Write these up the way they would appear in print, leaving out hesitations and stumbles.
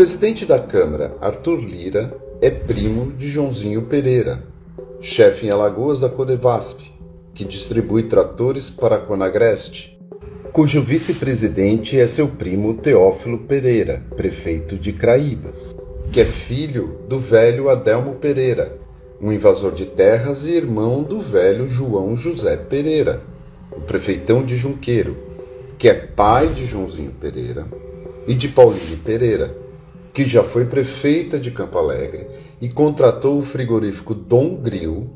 presidente da Câmara, Arthur Lira, é primo de Joãozinho Pereira, chefe em Alagoas da Codevasf, que distribui tratores para a Conagreste, cujo vice-presidente é seu primo Teófilo Pereira, prefeito de Craíbas, que é filho do velho Adelmo Pereira, um invasor de terras e irmão do velho João José Pereira, o prefeitão de Junqueiro, que é pai de Joãozinho Pereira e de Pauline Pereira, que já foi prefeita de Campo Alegre e contratou o frigorífico Dom Grill,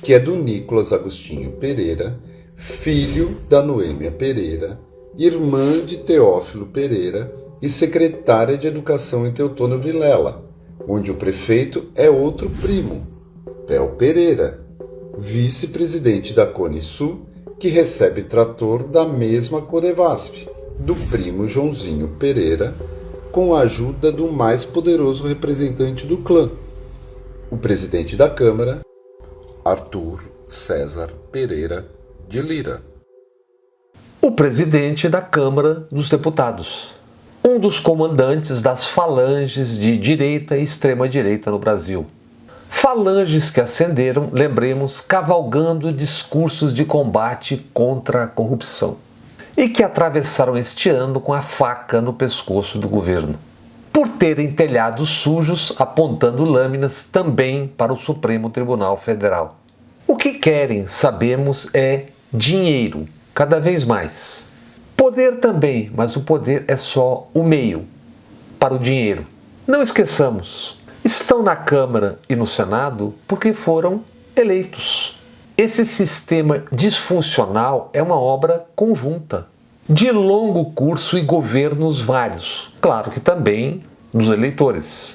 que é do Nicolas Agostinho Pereira, filho da Noêmia Pereira, irmã de Teófilo Pereira e secretária de Educação em Teutônio Vilela, onde o prefeito é outro primo, Pel Pereira, vice-presidente da Cone Sul, que recebe trator da mesma Codevasf, do primo Joãozinho Pereira, com a ajuda do mais poderoso representante do clã, o presidente da Câmara, Arthur César Pereira de Lira. O presidente da Câmara dos Deputados, um dos comandantes das falanges de direita e extrema-direita no Brasil. Falanges que ascenderam, lembremos, cavalgando discursos de combate contra a corrupção e que atravessaram este ano com a faca no pescoço do governo, por terem telhados sujos apontando lâminas também para o Supremo Tribunal Federal. O que querem, sabemos, é dinheiro, cada vez mais. Poder também, mas o poder é só o meio para o dinheiro. Não esqueçamos, estão na Câmara e no Senado porque foram eleitos. Esse sistema disfuncional é uma obra conjunta, de longo curso e governos vários, claro que também dos eleitores.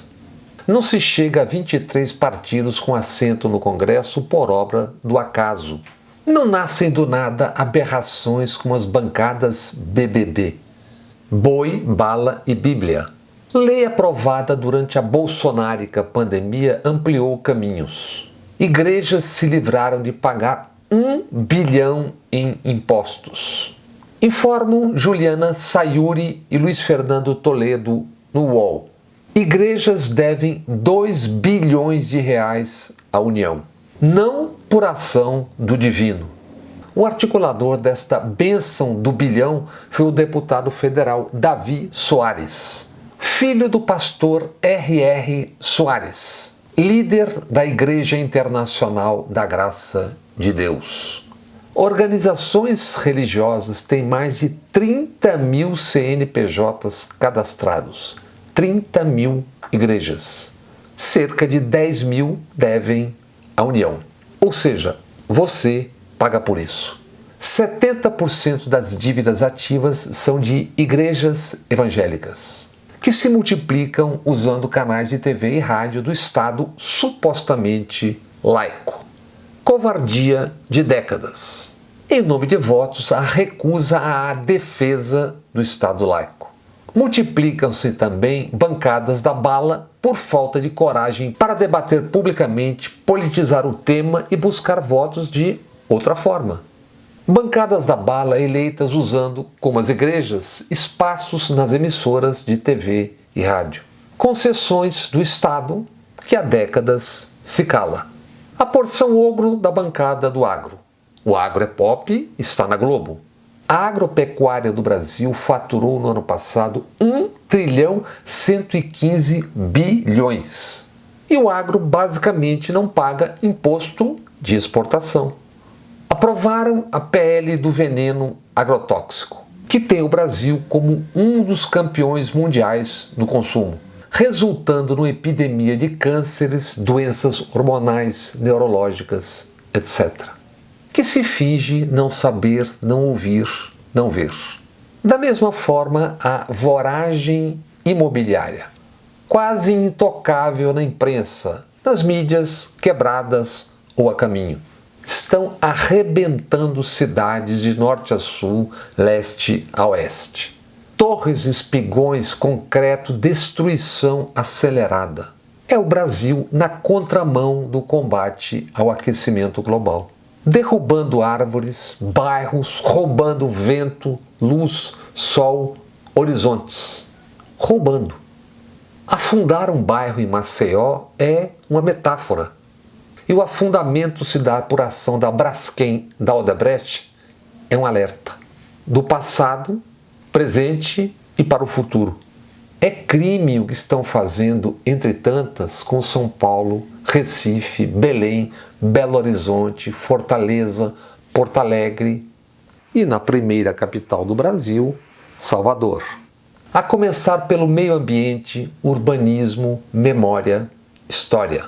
Não se chega a 23 partidos com assento no Congresso por obra do acaso. Não nascem do nada aberrações como as bancadas BBB. Boi, bala e Bíblia. Lei aprovada durante a bolsonárica pandemia ampliou caminhos. Igrejas se livraram de pagar 1 bilhão em impostos. Informam Juliana Sayuri e Luiz Fernando Toledo no UOL. Igrejas devem 2 bilhões de reais à União, não por ação do divino. O articulador desta bênção do bilhão foi o deputado federal Davi Soares, filho do pastor R.R. Soares, líder da Igreja Internacional da Graça de Deus. Organizações religiosas têm mais de 30 mil CNPJs cadastrados, 30 mil igrejas. Cerca de 10 mil devem à União. Ou seja, você paga por isso. 70% das dívidas ativas são de igrejas evangélicas, que se multiplicam usando canais de TV e rádio do Estado supostamente laico. Covardia de décadas. Em nome de votos, a recusa à defesa do Estado laico. Multiplicam-se também bancadas da bala por falta de coragem para debater publicamente, politizar o tema e buscar votos de outra forma. Bancadas da bala eleitas usando, como as igrejas, espaços nas emissoras de TV e rádio. Concessões do Estado que há décadas se cala. A porção ogro da bancada do agro. O agro é pop, está na Globo. A agropecuária do Brasil faturou no ano passado 1 trilhão 115 bilhões. E o agro basicamente não paga imposto de exportação. Aprovaram a PL do veneno agrotóxico, que tem o Brasil como um dos campeões mundiais no consumo, resultando numa epidemia de cânceres, doenças hormonais, neurológicas, etc. Que se finge não saber, não ouvir, não ver. Da mesma forma, a voragem imobiliária, quase intocável na imprensa, nas mídias quebradas ou a caminho, estão arrebentando cidades de norte a sul, leste a oeste. Torres, espigões, concreto, destruição acelerada. É o Brasil na contramão do combate ao aquecimento global. Derrubando árvores, bairros, roubando vento, luz, sol, horizontes. Roubando. Afundar um bairro em Maceió é uma metáfora. E o afundamento se dá por ação da Braskem, da Odebrecht, é um alerta do passado, presente e para o futuro. É crime o que estão fazendo, entre tantas, com São Paulo, Recife, Belém, Belo Horizonte, Fortaleza, Porto Alegre e, na primeira capital do Brasil, Salvador. A começar pelo meio ambiente, urbanismo, memória, história.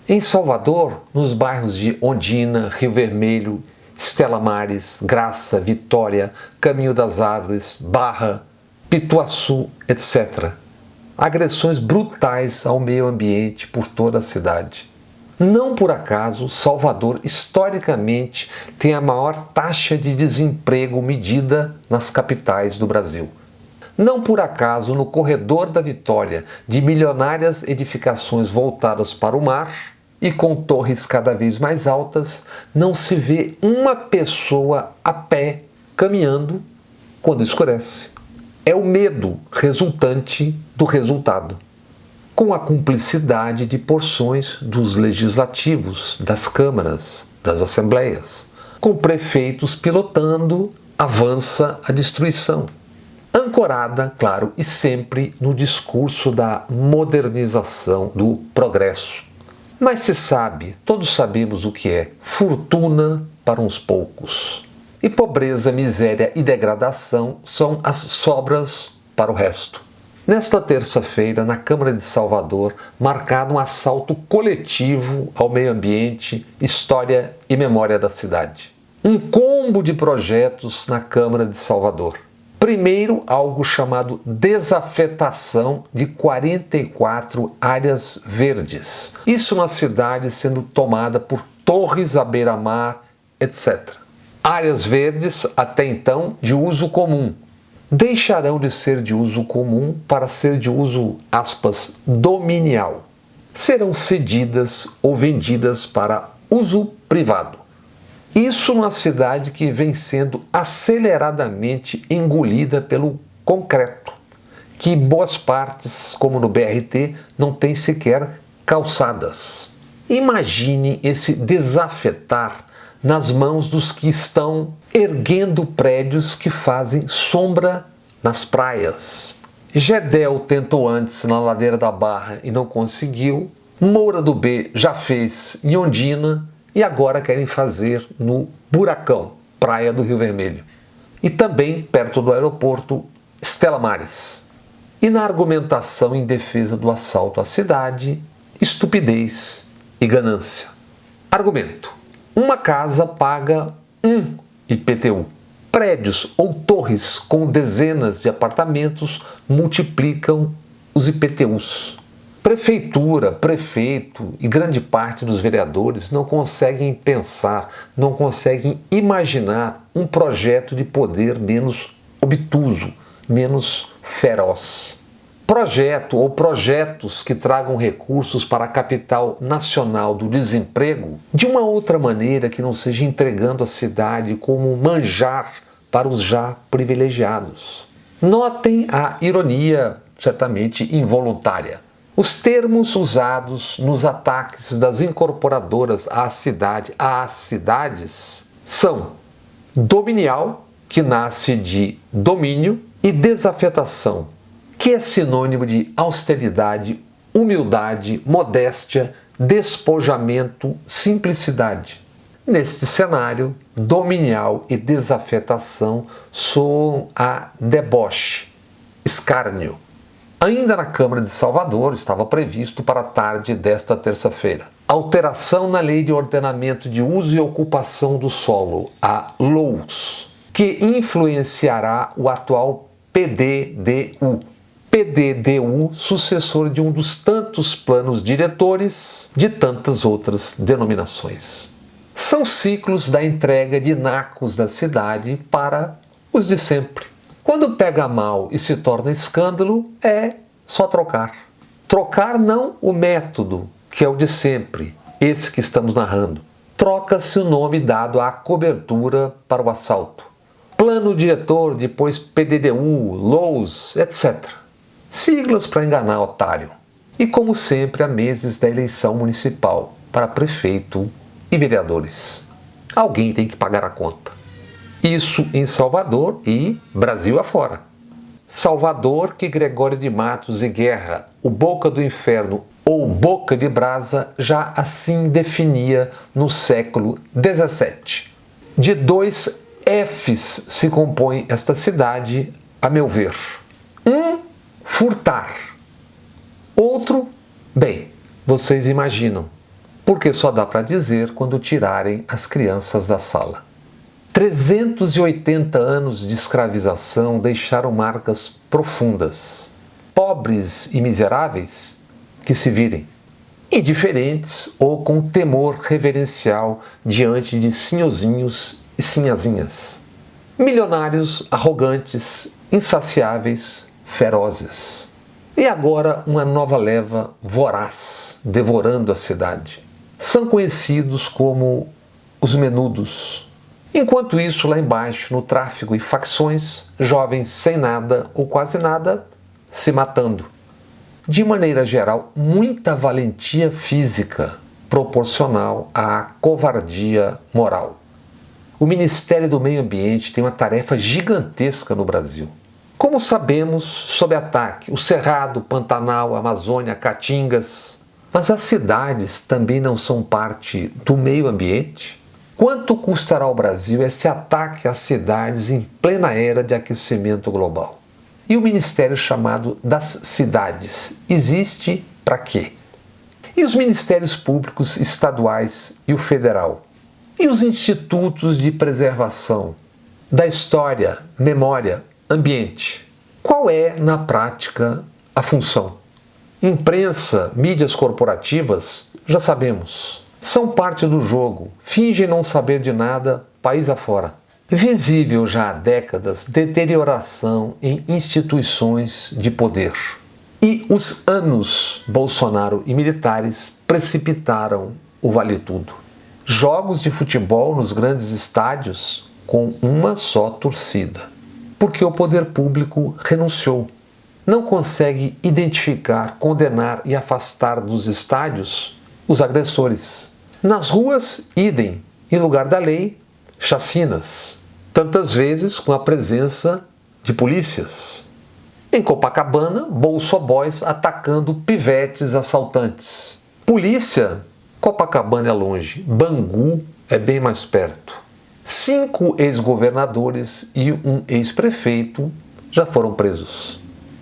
Em Salvador, nos bairros de Ondina, Rio Vermelho, Estela Maris, Graça, Vitória, Caminho das Árvores, Barra, Pituaçu, etc. Agressões brutais ao meio ambiente por toda a cidade. Não por acaso, Salvador, historicamente, tem a maior taxa de desemprego medida nas capitais do Brasil. Não por acaso, no corredor da Vitória, de milionárias edificações voltadas para o mar e com torres cada vez mais altas, não se vê uma pessoa a pé caminhando quando escurece. É o medo resultante do resultado, com a cumplicidade de porções dos legislativos, das câmaras, das assembleias, com prefeitos pilotando, avança a destruição. Ancorada, claro, e sempre no discurso da modernização, do progresso. Mas se sabe, todos sabemos o que é fortuna para uns poucos. E pobreza, miséria e degradação são as sobras para o resto. Nesta terça-feira, na Câmara de Salvador, marcado um assalto coletivo ao meio ambiente, história e memória da cidade. Um combo de projetos na Câmara de Salvador. Primeiro, algo chamado desafetação de 44 áreas verdes. Isso na cidade sendo tomada por torres à beira-mar, etc. Áreas verdes, até então, de uso comum. Deixarão de ser de uso comum para ser de uso, aspas, dominial. Serão cedidas ou vendidas para uso privado. Isso numa cidade que vem sendo aceleradamente engolida pelo concreto, que em boas partes, como no BRT, não tem sequer calçadas. Imagine esse desafetar nas mãos dos que estão erguendo prédios que fazem sombra nas praias. Gedel tentou antes na Ladeira da Barra e não conseguiu. Moura do B já fez em Ondina. E agora querem fazer no Buracão, praia do Rio Vermelho. E também, perto do aeroporto, Estela Maris. E na argumentação em defesa do assalto à cidade, estupidez e ganância. Argumento. Uma casa paga 1 IPTU. Prédios ou torres com dezenas de apartamentos multiplicam os IPTUs. Prefeitura, prefeito e grande parte dos vereadores não conseguem pensar, não conseguem imaginar um projeto de poder menos obtuso, menos feroz. Projeto ou projetos que tragam recursos para a capital nacional do desemprego de uma outra maneira que não seja entregando a cidade como manjar para os já privilegiados. Notem a ironia, certamente involuntária. Os termos usados nos ataques das incorporadoras às cidades são dominial, que nasce de domínio, e desafetação, que é sinônimo de austeridade, humildade, modéstia, despojamento, simplicidade. Neste cenário, dominial e desafetação soam a deboche, escárnio. Ainda na Câmara de Salvador estava previsto para a tarde desta terça-feira alteração na Lei de Ordenamento de Uso e Ocupação do Solo, a LOUS, que influenciará o atual PDDU. PDDU, sucessor de um dos tantos planos diretores de tantas outras denominações. São ciclos da entrega de nacos da cidade para os de sempre. Quando pega mal e se torna escândalo, é só trocar. Trocar não o método, que é o de sempre, esse que estamos narrando. Troca-se o nome dado à cobertura para o assalto. Plano diretor, depois PDDU, LOUS, etc. Siglas para enganar otário. E como sempre, há meses da eleição municipal para prefeito e vereadores. Alguém tem que pagar a conta. Isso em Salvador e Brasil afora. Salvador, que Gregório de Matos e Guerra, o Boca do Inferno ou Boca de Brasa, já assim definia no século XVII. De 2 Fs se compõe esta cidade, a meu ver. Furtar. Outro, bem, vocês imaginam, porque só dá para dizer quando tirarem as crianças da sala. 380 anos de escravização deixaram marcas profundas. Pobres e miseráveis, que se virem. Indiferentes ou com temor reverencial diante de sinhozinhos e sinhazinhas. Milionários arrogantes, insaciáveis, ferozes. E agora uma nova leva voraz, devorando a cidade. São conhecidos como os menudos. Enquanto isso, lá embaixo, no tráfico e facções, jovens sem nada ou quase nada, se matando. De maneira geral, muita valentia física proporcional à covardia moral. O Ministério do Meio Ambiente tem uma tarefa gigantesca no Brasil. Como sabemos, sob ataque, o Cerrado, Pantanal, Amazônia, Caatingas. Mas as cidades também não são parte do meio ambiente? Quanto custará ao Brasil esse ataque às cidades em plena era de aquecimento global? E o ministério chamado das cidades existe para quê? E os ministérios públicos estaduais e o federal? E os institutos de preservação da história, memória, ambiente? Qual é, na prática, a função? Imprensa, mídias corporativas, já sabemos. São parte do jogo, fingem não saber de nada, país afora. Visível já há décadas deterioração em instituições de poder. E os anos Bolsonaro e militares precipitaram o vale tudo. Jogos de futebol nos grandes estádios com uma só torcida. Porque o poder público renunciou. Não consegue identificar, condenar e afastar dos estádios os agressores. Nas ruas, idem. Em lugar da lei, chacinas. Tantas vezes com a presença de polícias. Em Copacabana, bolsoboys atacando pivetes assaltantes. Polícia, Copacabana é longe, Bangu é bem mais perto. 5 ex-governadores e um ex-prefeito já foram presos.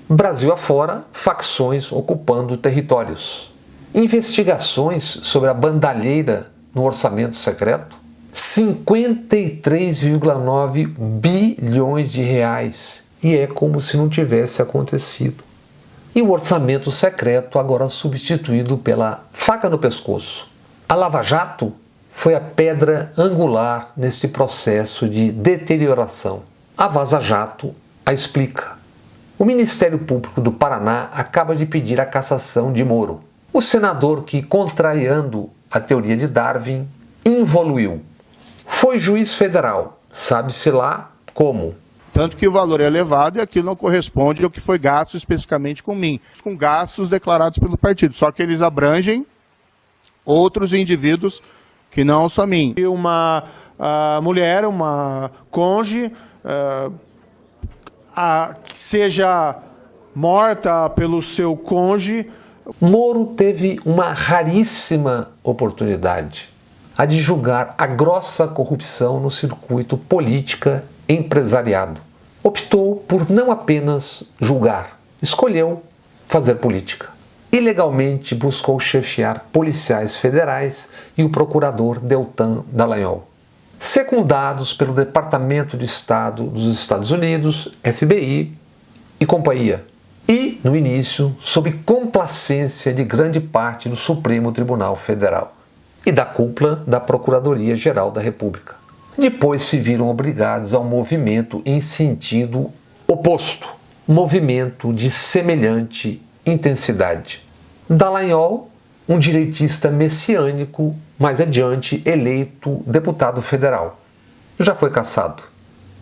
Brasil afora, facções ocupando territórios. Investigações sobre a bandalheira no orçamento secreto. 53,9 bilhões de reais. E é como se não tivesse acontecido. E o orçamento secreto agora substituído pela faca no pescoço. A Lava Jato foi a pedra angular neste processo de deterioração. A Vaza Jato a explica. O Ministério Público do Paraná acaba de pedir a cassação de Moro. O senador que, contrariando a teoria de Darwin, involuiu. Foi juiz federal, sabe-se lá como. Tanto que o valor é elevado e aquilo não corresponde ao que foi gasto especificamente com mim. Com gastos declarados pelo partido, só que eles abrangem outros indivíduos que não só mim. Uma mulher, uma cônjuge, que seja morta pelo seu cônjuge. Moro teve uma raríssima oportunidade, a de julgar a grossa corrupção no circuito política empresariado. Optou por não apenas julgar, escolheu fazer política. Ilegalmente buscou chefiar policiais federais e o procurador Deltan Dallagnol, secundados pelo Departamento de Estado dos Estados Unidos, FBI e companhia. E, no início, sob complacência de grande parte do Supremo Tribunal Federal e da cúpula da Procuradoria-Geral da República. Depois se viram obrigados a um movimento em sentido oposto, movimento de semelhante intensidade. Dallagnol, um direitista messiânico, mais adiante eleito deputado federal, já foi cassado.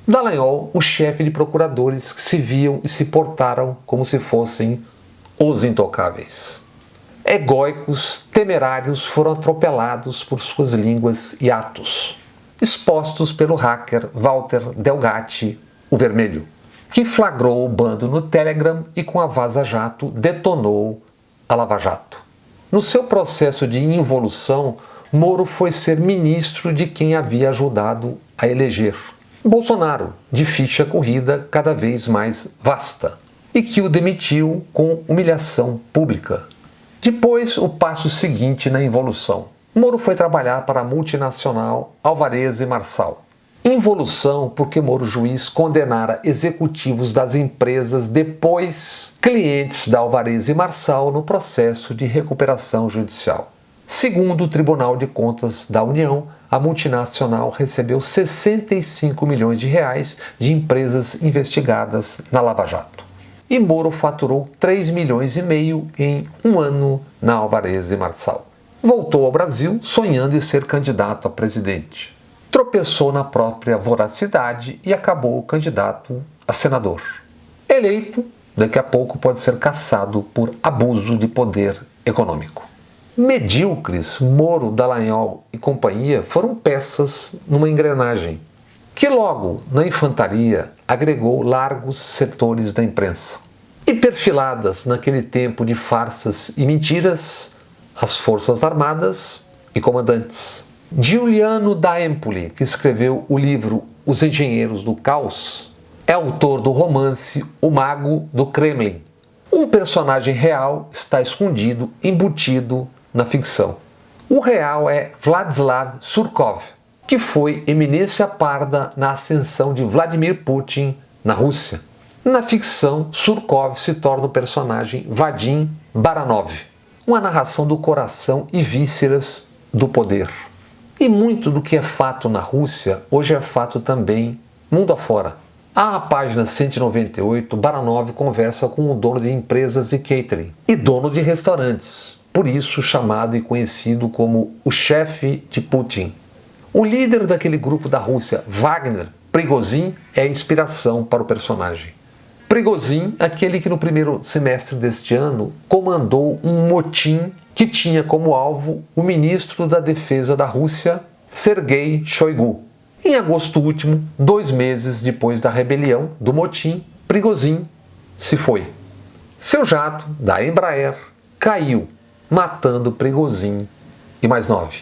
Dallagnol, o chefe de procuradores que se viam e se portaram como se fossem os intocáveis. egóicos, temerários foram atropelados por suas línguas e atos, expostos pelo hacker Walter Delgatti, o Vermelho, que flagrou o bando no Telegram e com a vaza-jato detonou a Lava Jato. No seu processo de involução, Moro foi ser ministro de quem havia ajudado a eleger Bolsonaro, de ficha corrida cada vez mais vasta, e que o demitiu com humilhação pública. Depois, o passo seguinte na involução. Moro foi trabalhar para a multinacional Alvarez e Marçal. Involução porque Moro Juiz condenara executivos das empresas depois clientes da Alvarez e Marçal no processo de recuperação judicial. Segundo o Tribunal de Contas da União, a multinacional recebeu 65 milhões de reais de empresas investigadas na Lava Jato. E Moro faturou 3 milhões e meio em um ano na Alvarez e Marçal. Voltou ao Brasil sonhando em ser candidato a presidente. Tropeçou na própria voracidade e acabou candidato a senador. Eleito, daqui a pouco pode ser caçado por abuso de poder econômico. Medíocres, Moro, Dallagnol e companhia foram peças numa engrenagem, que logo, na infantaria, agregou largos setores da imprensa. E perfiladas naquele tempo de farsas e mentiras, as Forças Armadas e comandantes. Giuliano da Empoli, que escreveu o livro Os Engenheiros do Caos, é autor do romance O Mago do Kremlin. Um personagem real está escondido, embutido na ficção. O real é Vladislav Surkov, que foi eminência parda na ascensão de Vladimir Putin na Rússia. Na ficção, Surkov se torna o personagem Vadim Baranov, uma narração do coração e vísceras do poder. E muito do que é fato na Rússia, hoje é fato também mundo afora. À página 198, Baranov conversa com o dono de empresas de catering e dono de restaurantes, por isso chamado e conhecido como o chefe de Putin. O líder daquele grupo da Rússia, Wagner Prigozhin, é a inspiração para o personagem. Prigozhin, aquele que no primeiro semestre deste ano comandou um motim que tinha como alvo o ministro da Defesa da Rússia, Sergei Shoigu. Em agosto último, 2 meses depois da rebelião do motim, Prigozhin se foi. Seu jato, da Embraer, caiu, matando Prigozhin e mais 9.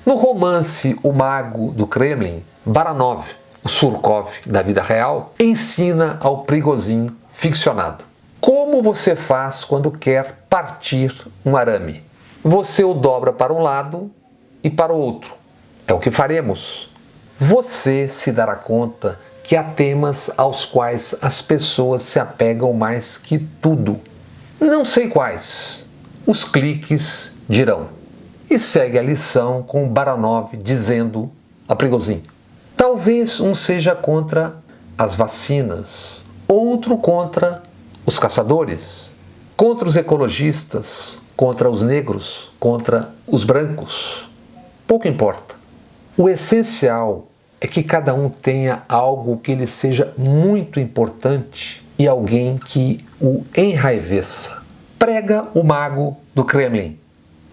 No romance O Mago do Kremlin, Baranov, o Surkov da vida real, ensina ao Prigozhin ficcionado. Como você faz quando quer partir um arame? Você o dobra para um lado e para o outro. É o que faremos. Você se dará conta que há temas aos quais as pessoas se apegam mais que tudo. Não sei quais. Os cliques dirão. E segue a lição com Baranov dizendo a Prigozhin: talvez um seja contra as vacinas, outro contra os caçadores, contra os ecologistas, contra os negros, contra os brancos. Pouco importa. O essencial é que cada um tenha algo que lhe seja muito importante e alguém que o enraiveça. Prega o Mago do Kremlin.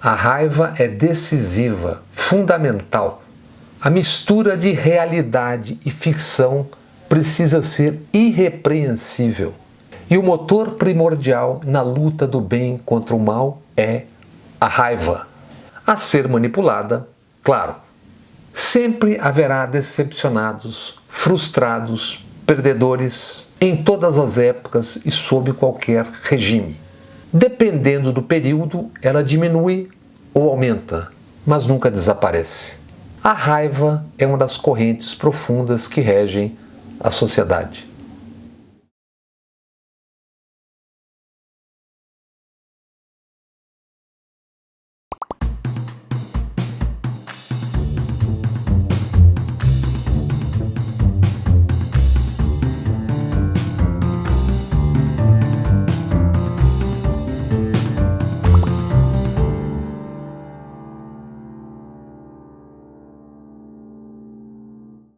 A raiva é decisiva, fundamental. A mistura de realidade e ficção precisa ser irrepreensível. E o motor primordial na luta do bem contra o mal é a raiva. A ser manipulada, claro. Sempre haverá decepcionados, frustrados, perdedores, em todas as épocas e sob qualquer regime. Dependendo do período, ela diminui ou aumenta, mas nunca desaparece. A raiva é uma das correntes profundas que regem a sociedade.